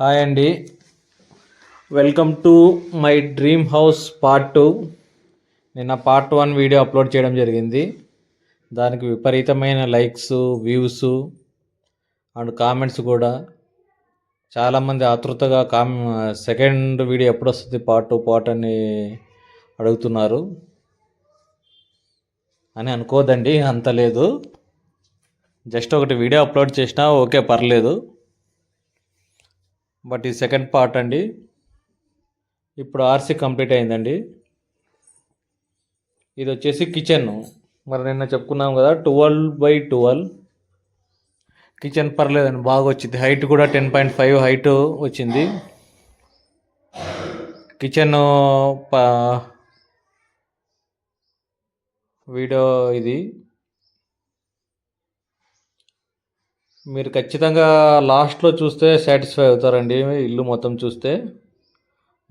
Hi అండి, welcome to my dream house part 2. నిన్న part 1 video upload చేయడం జరిగింది. దానికి విపరీతమైన లైక్స్, వ్యూస్ అండ్ కామెంట్స్ కూడా. చాలామంది ఆతృతగా సెకండ్ వీడియో ఎప్పుడు వస్తుంది పార్ట్ అని అడుగుతున్నారు. అని అనుకోదండి, అంత లేదు. జస్ట్ ఒకటి వీడియో అప్లోడ్ చేసినా ఓకే, పర్లేదు. బట్ ఈ సెకండ్ పార్ట్ అండి. ఇప్పుడు ఆర్సీ కంప్లీట్ అయిందండి. ఇది వచ్చేసి కిచెన్. మరి నిన్న చెప్పుకున్నాం కదా 12x12 కిచెన్. పర్లేదండి, బాగా వచ్చింది. హైట్ కూడా 10.5 హైట్ వచ్చింది. కిచెన్ వీడియో ఇది. మీరు ఖచ్చితంగా లాస్ట్లో చూస్తే సాటిస్ఫై అవుతారండి, ఇల్లు మొత్తం చూస్తే.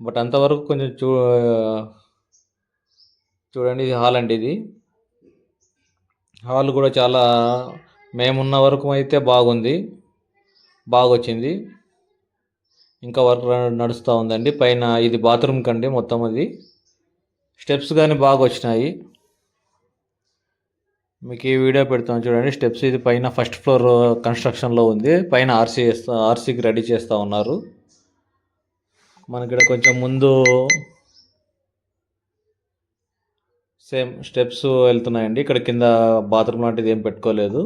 బట్ అంతవరకు కొంచెం చూడండి. ఇది హాల్ అండి. ఇది హాల్ కూడా చాలా మేమున్న వరకు అయితే బాగుంది, బాగా వచ్చింది. ఇంకా వర్క్ నడుస్తూ ఉందండి. పైన ఇది బాత్రూమ్ కండి మొత్తం. అది స్టెప్స్ కానీ బాగా వచ్చినాయి. మీకు ఈ వీడియో పెడతాను చూడండి. స్టెప్స్ ఇది పైన ఫస్ట్ ఫ్లోర్ కన్స్ట్రక్షన్లో ఉంది. పైన ఆర్సీకి రెడీ చేస్తూ ఉన్నారు. మనకి ఇక్కడ కొంచెం ముందు సేమ్ స్టెప్స్ వెళ్తున్నాయండి. ఇక్కడ కింద బాత్రూమ్ లాంటిది ఏం పెట్టుకోలేదు.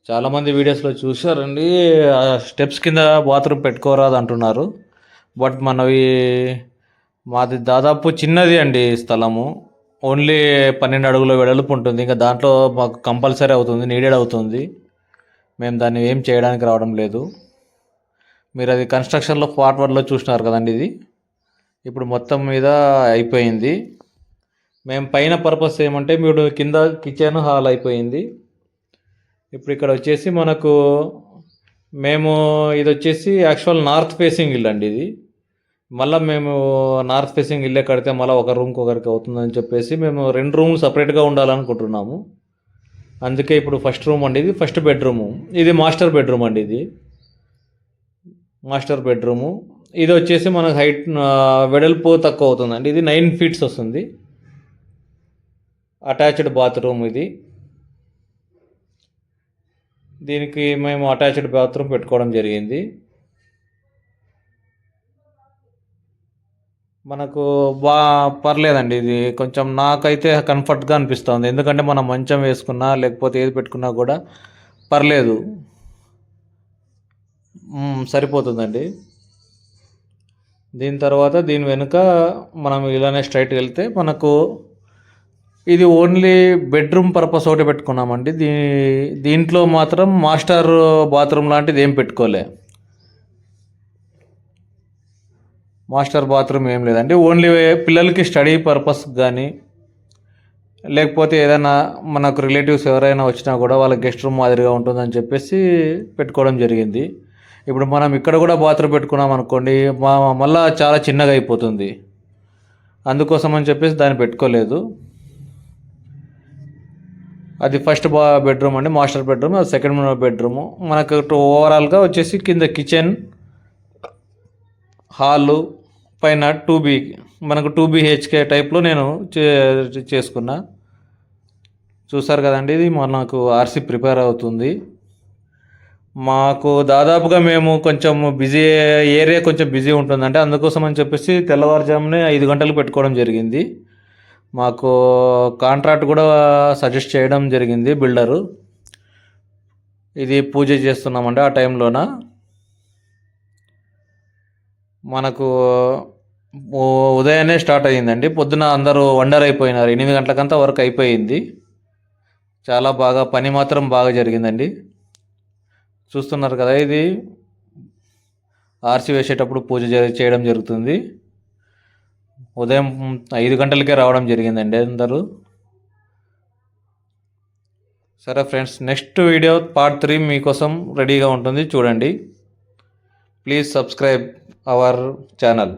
చాలామంది వీడియోస్లో చూసారండి, ఆ స్టెప్స్ కింద బాత్రూమ్ పెట్టుకోరాదు అంటున్నారు. బట్ మాది దాదాపు చిన్నది అండి స్థలము. ఓన్లీ 12 అడుగుల వెడల్పు ఉంటుంది. ఇంకా దాంట్లో మాకు కంపల్సరీ అవుతుంది, నీడెడ్ అవుతుంది. మేము దాన్ని ఏం చేయడానికి రావడం లేదు. మీరు అది కన్స్ట్రక్షన్లో పార్ట్ 1లో చూసినారు కదండి. ఇది ఇప్పుడు మొత్తం మీద అయిపోయింది. మేము పైన పర్పస్ ఏమంటే, మీరు కింద కిచెన్ హాల్ అయిపోయింది. ఇప్పుడు ఇక్కడ వచ్చేసి మనకు ఇది వచ్చేసి యాక్చువల్ నార్త్ ఫేసింగ్ ఇల్లు అండి. ఇది మళ్ళీ మేము నార్త్ ఫేసింగ్ ఇల్లే కడితే మళ్ళీ ఒక రూమ్కి ఒకరికి అవుతుందని చెప్పేసి మేము 2 రూమ్లు సపరేట్గా ఉండాలనుకుంటున్నాము. అందుకే ఇప్పుడు ఫస్ట్ రూమ్ అండి. ఇది ఫస్ట్ బెడ్రూము. ఇది మాస్టర్ బెడ్రూమ్ అండి. ఇది మాస్టర్ బెడ్రూము. ఇది వచ్చేసి మనకు హైట్ వెడల్పు తక్కువ అవుతుందండి. ఇది 9 ఫీట్స్ వస్తుంది. అటాచ్డ్ బాత్రూమ్ ఇది. దీనికి మేము అటాచ్డ్ బాత్రూమ్ పెట్టుకోవడం జరిగింది. మనకు పర్లేదండి. ఇది కొంచెం నాకైతే కంఫర్ట్గా అనిపిస్తుంది. ఎందుకంటే మనం మంచం వేసుకున్నా లేకపోతే ఏది పెట్టుకున్నా కూడా పర్లేదు, సరిపోతుందండి. దీని తర్వాత దీని వెనుక మనం ఇలానే స్ట్రైట్ వెళ్తే మనకు ఇది ఓన్లీ బెడ్రూమ్ పర్పస్ ఒకటి పెట్టుకున్నామండి. దీంట్లో మాత్రం మాస్టర్ బాత్రూమ్ లాంటిది ఏం పెట్టుకోలే. మాస్టర్ బాత్రూమ్ ఏం లేదండి. ఓన్లీ పిల్లలకి స్టడీ పర్పస్ కానీ లేకపోతే ఏదైనా మనకు రిలేటివ్స్ ఎవరైనా వచ్చినా కూడా వాళ్ళకి గెస్ట్ రూమ్ మాదిరిగా ఉంటుందని చెప్పేసి పెట్టుకోవడం జరిగింది. ఇప్పుడు మనం ఇక్కడ కూడా బాత్రూమ్ పెట్టుకున్నాం అనుకోండి, మళ్ళా చాలా చిన్నగా అయిపోతుంది. అందుకోసం అని చెప్పేసి దాన్ని పెట్టుకోలేదు. అది ఫస్ట్ బెడ్రూమ్ అండి, మాస్టర్ బెడ్రూమ్. అది సెకండ్ బెడ్రూము. మనకు ఓవరాల్గా వచ్చేసి కింద కిచెన్, హాలు, పైన 2 BHK టైప్లో నేను చేసుకున్నా. చూసారు కదండి. ఇది మనకు ఆర్సీ ప్రిపేర్ అవుతుంది. మాకు దాదాపుగా మేము కొంచెం ఏరియా కొంచెం బిజీ ఉంటుందంటే అందుకోసం అని చెప్పేసి తెల్లవారుజామునే 5 గంటలకు పెట్టుకోవడం జరిగింది. మాకు కాంట్రాక్ట్ కూడా సజెస్ట్ చేయడం జరిగింది బిల్డరు. ఇది పూజ చేస్తున్నామండి ఆ టైంలోన. మనకు ఉదయాన్నే స్టార్ట్ అయ్యిందండి. పొద్దున అందరూ వండర్ అయిపోయినారు. 8 గంటలకంతా వర్క్ అయిపోయింది. చాలా బాగా పని మాత్రం బాగా జరిగిందండి. చూస్తున్నారు కదా, ఇది ఆర్సీ వేసేటప్పుడు పూజ చేయడం జరుగుతుంది. ఉదయం 5 గంటలకే రావడం జరిగిందండి అందరూ. సరే ఫ్రెండ్స్, నెక్స్ట్ వీడియో పార్ట్ 3 మీకోసం రెడీగా ఉంటుంది, చూడండి. Please subscribe our channel.